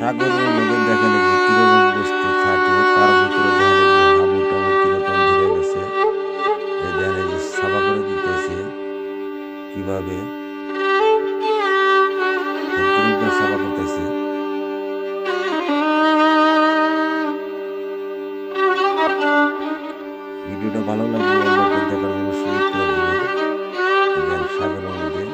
সাগরের মধ্যে দেখেন এই যে কিরকম বস্তু থাকে তার ভিতরে দেখেন এই যে হাবুডুবু কিরকম ধরে গেছে। এই দেখেন এই যে সাফা করে দিতেছে কিভাবে কিরকম করে সাফা করতেছে। ভিডিওটা ভালো লাগলে অন্যকে দেখার জন্য সুযোগ করে দিবেন। দেখেন সাগরের মধ্যে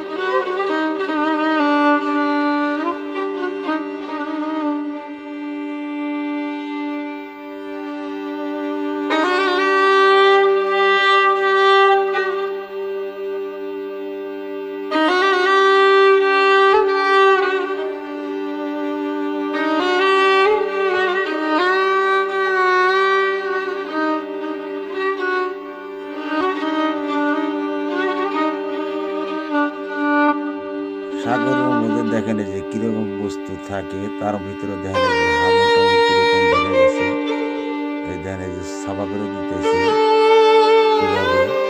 সাগরের মধ্যে দেখেন এই যে কিরকম বস্তু থাকে তার ভিতরে দেখেন এই যে হাবুডুবু কিরকম ধরে গেছে। এই দেখেন এই যে সাফা করে দিতেছে কিভাবে।